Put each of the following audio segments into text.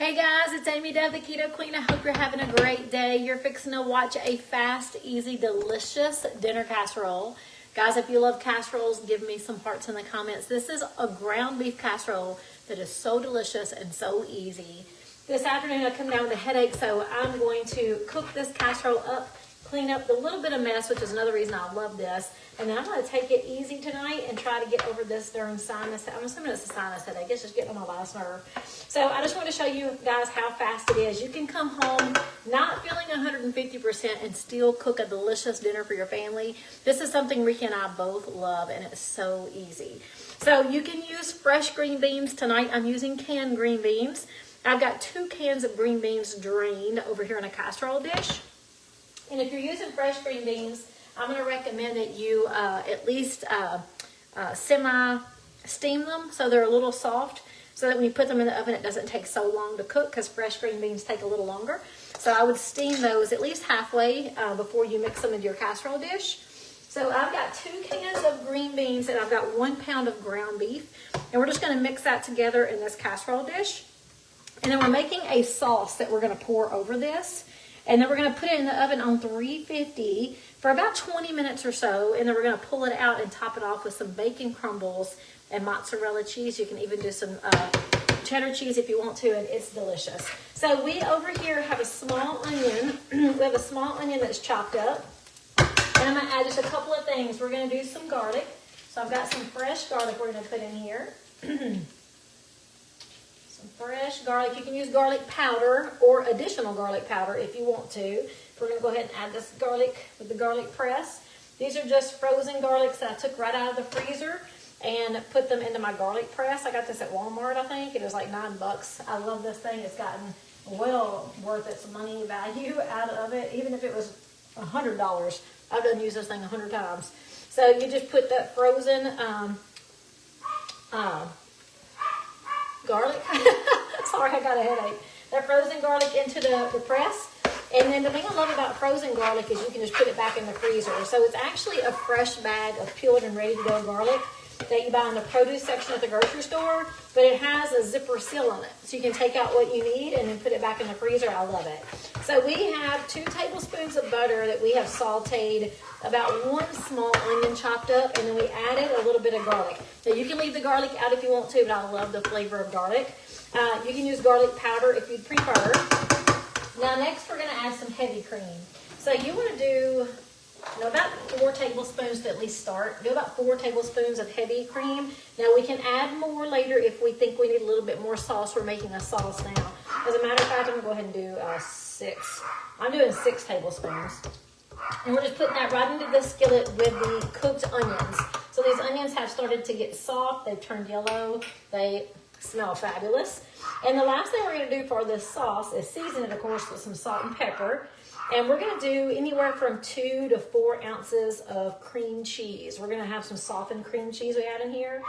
Hey guys, it's Amy Dove, the Keto Queen. I hope you're having a great day. You're fixing to watch a fast, easy, delicious dinner casserole. Guys, if you love casseroles, give me some hearts in the comments. This is a ground beef casserole that is so delicious and so easy. This afternoon I come down with a headache, so I'm going to cook this casserole up, clean up the little bit of mess, which is another reason I love this. And then I'm going to take it easy tonight and try to get over this darn sinus. I'm assuming it's a sinus headache. It's just getting on my last nerve. So I just want to show you guys how fast it is. You can come home not feeling 150% and still cook a delicious dinner for your family. This is something Ricky and I both love, and it's so easy. So you can use fresh green beans. Tonight I'm using canned green beans. I've got 2 cans of green beans drained over here in a casserole dish. And if you're using fresh green beans, I'm going to recommend that you at least semi-steam them so they're a little soft, so that when you put them in the oven, it doesn't take so long to cook, because fresh green beans take a little longer. So I would steam those at least halfway before you mix them into your casserole dish. So I've got 2 cans of green beans and I've got 1 pound of ground beef. And we're just going to mix that together in this casserole dish. And then we're making a sauce that we're going to pour over this. And then we're going to put it in the oven on 350 for about 20 minutes or so. And then we're going to pull it out and top it off with some bacon crumbles and mozzarella cheese. You can even do some cheddar cheese if you want to, and it's delicious. So we over here have a small onion. We have a small onion that's chopped up. And I'm going to add just a couple of things. We're going to do some garlic. So I've got some fresh garlic we're going to put in here. Fresh garlic. You can use garlic powder or additional garlic powder if you want to. We're going to go ahead and add this garlic with the garlic press. These are just frozen garlics that I took right out of the freezer and put them into my garlic press. I got this at Walmart, I think. It was like $9. I love this thing. It's gotten well worth its money value out of it. Even if it was $100, I've done use this thing 100 times. So you just put that frozen garlic. Sorry, I got a headache. That frozen garlic into the press. And then the thing I love about frozen garlic is you can just put it back in the freezer. So it's actually a fresh bag of peeled and ready to go garlic that you buy in the produce section at the grocery store, but it has a zipper seal on it. So you can take out what you need and then put it back in the freezer. I love it. So we have 2 tablespoons of butter that we have sauteed, about 1 small onion chopped up, and then we added a little bit of garlic. Now you can leave the garlic out if you want to, but I love the flavor of garlic. You can use garlic powder if you'd prefer. Now next we're going to add some heavy cream. So you want to do about 4 tablespoons to at least start. Do about 4 tablespoons of heavy cream. Now we can add more later if we think we need a little bit more sauce. We're making a sauce now. As a matter of fact, I'm going to go ahead and do 6. I'm doing 6 tablespoons. And we're just putting that right into the skillet with the cooked onions. So these onions have started to get soft. They've turned yellow. They smell fabulous. And the last thing we're going to do for this sauce is season it, of course, with some salt and pepper. And we're going to do anywhere from 2 to 4 ounces of cream cheese. We're going to have some softened cream cheese we add in here.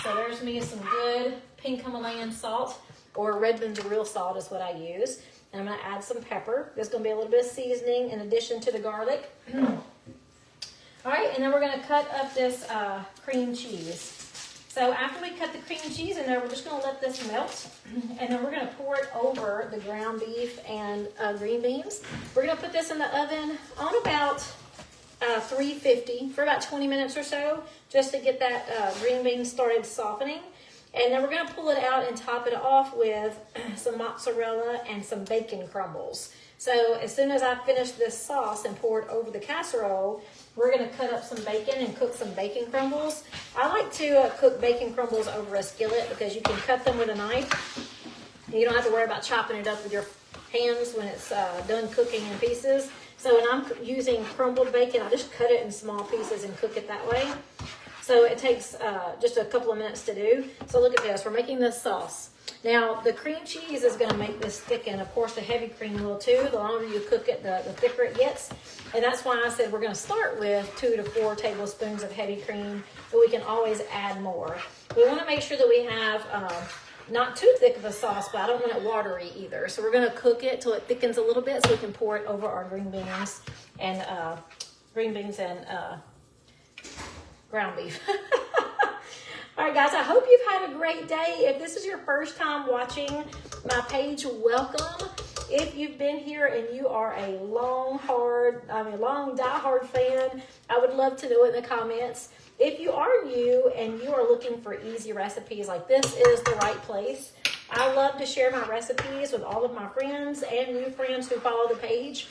So there's me some good pink Himalayan salt, or Redmond's real salt is what I use. And I'm going to add some pepper. There's going to be a little bit of seasoning in addition to the garlic. All right, and then we're going to cut up this cream cheese. So after we cut the cream cheese in there, we're just going to let this melt. And then we're going to pour it over the ground beef and green beans. We're going to put this in the oven on about 350 for about 20 minutes or so, just to get that green bean started softening. And then we're going to pull it out and top it off with some mozzarella and some bacon crumbles. So as soon as I finish this sauce and pour it over the casserole, we're going to cut up some bacon and cook some bacon crumbles. I like to cook bacon crumbles over a skillet because you can cut them with a knife. And you don't have to worry about chopping it up with your hands when it's done cooking in pieces. So when I'm using crumbled bacon, I just cut it in small pieces and cook it that way. So it takes just a couple of minutes to do. So look at this. We're making this sauce. Now, the cream cheese is going to make this thicken. Of course, the heavy cream will too. The longer you cook it, the thicker it gets. And that's why I said we're going to start with 2 to 4 tablespoons of heavy cream, but we can always add more. We want to make sure that we have not too thick of a sauce, but I don't want it watery either. So we're going to cook it till it thickens a little bit so we can pour it over our green beans and ground beef. All right, guys, I hope you've had a great day. If this is your first time watching my page, welcome. If you've been here and you are a long die-hard fan, I would love to know it in the comments. If you are new and you are looking for easy recipes, like this is the right place. I love to share my recipes with all of my friends and new friends who follow the page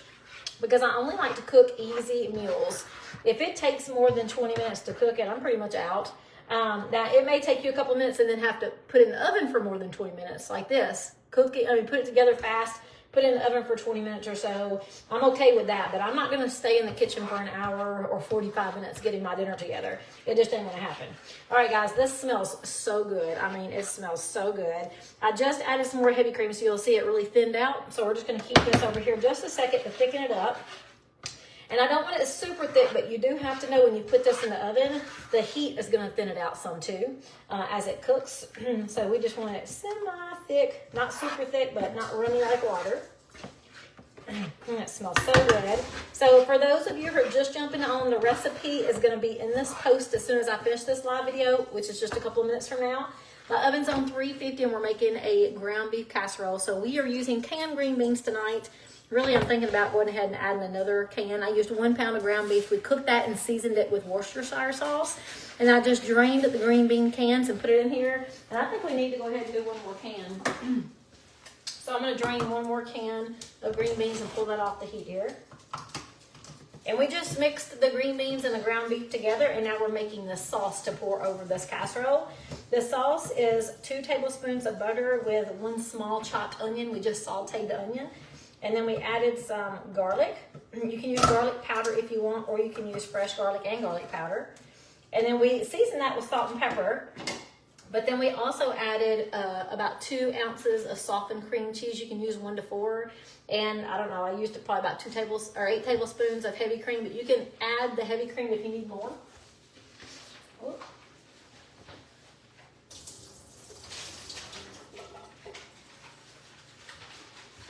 because I only like to cook easy meals. If it takes more than 20 minutes to cook it, I'm pretty much out. Now, it may take you a couple minutes and then have to put it in the oven for more than 20 minutes, like this. Put it together fast, put it in the oven for 20 minutes or so. I'm okay with that, but I'm not going to stay in the kitchen for an hour or 45 minutes getting my dinner together. It just ain't going to happen. All right, guys, this smells so good. I mean, it smells so good. I just added some more heavy cream, so you'll see it really thinned out. So we're just going to keep this over here just a second to thicken it up. And I don't want it super thick, but you do have to know when you put this in the oven, the heat is going to thin it out some too as it cooks. So we just want it semi-thick, not super thick, but not runny like water. It smells so good. So for those of you who are just jumping on, the recipe is going to be in this post as soon as I finish this live video, which is just a couple of minutes from now. My oven's on 350 and we're making a ground beef casserole. So we are using canned green beans tonight. Really, I'm thinking about going ahead and adding another can. I used 1 pound of ground beef. We cooked that and seasoned it with Worcestershire sauce. And I just drained the green bean cans and put it in here. And I think we need to go ahead and do one more can. So I'm going to drain one more can of green beans and pull that off the heat here. And we just mixed the green beans and the ground beef together. And now we're making the sauce to pour over this casserole. The sauce is 2 tablespoons of butter with 1 small chopped onion. We just sauteed the onion. And then we added some garlic. You can use garlic powder if you want, or you can use fresh garlic and garlic powder. And then we seasoned that with salt and pepper. But then we also added about 2 ounces of softened cream cheese. You can use 1 to 4. And I don't know, I used probably about 8 tablespoons of heavy cream. But you can add the heavy cream if you need more. Ooh.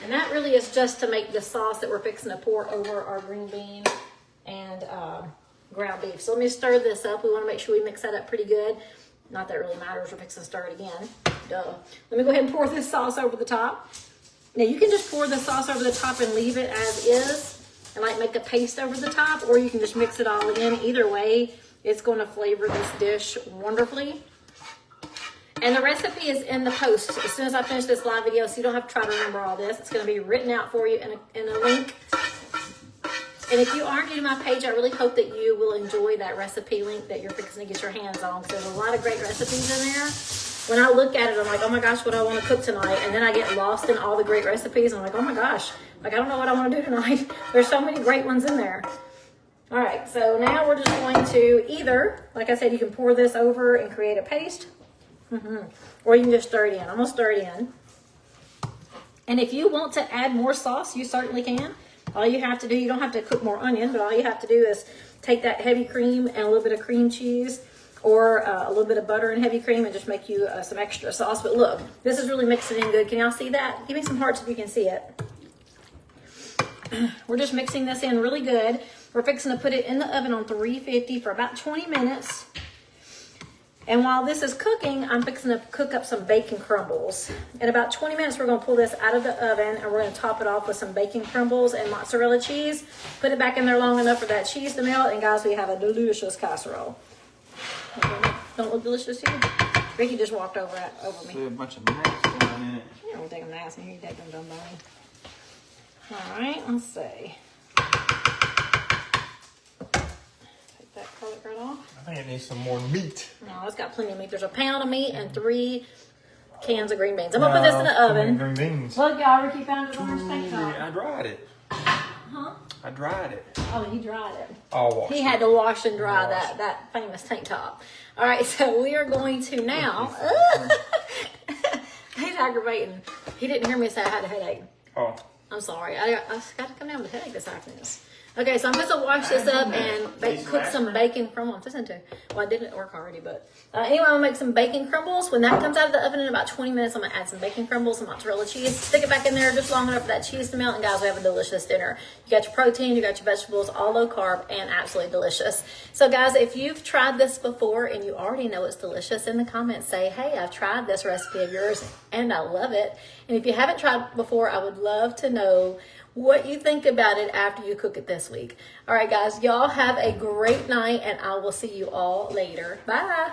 And that really is just to make the sauce that we're fixing to pour over our green bean and ground beef. So let me stir this up. We want to make sure we mix that up pretty good. Not that it really matters. We're fixing to stir it again. Duh. Let me go ahead and pour this sauce over the top. Now you can just pour the sauce over the top and leave it as is and like make a paste over the top, or you can just mix it all in. Either way, it's going to flavor this dish wonderfully. And the recipe is in the post as soon as I finish this live video, so you don't have to try to remember all this. It's going to be written out for you in a link. And if you aren't new to my page, I really hope that you will enjoy that recipe link that you're fixing to get your hands on. So there's a lot of great recipes in there. When I look at it, I'm like, oh my gosh, what do I want to cook tonight? And then I get lost in all the great recipes. I'm like, oh my gosh, like I don't know what I want to do tonight. There's so many great ones in there. All right, so now we're just going to either, like I said, you can pour this over and create a paste. Or you can just stir it in. I'm going to stir it in. And if you want to add more sauce, you certainly can. All you have to do, you don't have to cook more onion, but all you have to do is take that heavy cream and a little bit of cream cheese or a little bit of butter and heavy cream and just make you some extra sauce. But look, this is really mixing in good. Can y'all see that? Give me some hearts if you can see it. We're just mixing this in really good. We're fixing to put it in the oven on 350 for about 20 minutes. And while this is cooking, I'm fixing to cook up some bacon crumbles. In about 20 minutes, we're going to pull this out of the oven and we're going to top it off with some bacon crumbles and mozzarella cheese. Put it back in there long enough for that cheese to melt. And guys, we have a delicious casserole. Don't look delicious to you? Ricky just walked over me. There's a bunch of gnats down in it. You don't think I'm nasty. You take them dumb bunny. All right, let's see. That garlic right off. I think it needs some more meat. No, it's got plenty of meat. There's a pound of meat and 3 cans of green beans. I'm gonna put this in the oven. Green beans. Look, y'all, Ricky found his orange tank top. I dried it. Huh? I dried it. Oh, he dried it. I'll wash He it. had to wash and dry that famous tank top. All right, so we are going to now. He's aggravating. He didn't hear me say I had a headache. Oh. I'm sorry. I got to come down with a headache this afternoon. Okay, so I'm just gonna wash this up and cook some bacon crumbles. I'm fixing to. Well, I didn't work already, but anyway, I'm gonna make some bacon crumbles. When that comes out of the oven in about 20 minutes, I'm gonna add some bacon crumbles, some mozzarella cheese. Stick it back in there just long enough for that cheese to melt. And guys, we have a delicious dinner. You got your protein, you got your vegetables, all low carb and absolutely delicious. So guys, if you've tried this before and you already know it's delicious, in the comments say, hey, I've tried this recipe of yours and I love it. And if you haven't tried before, I would love to know what you think about it after you cook it this week. All right, guys, y'all have a great night, and I will see you all later. Bye.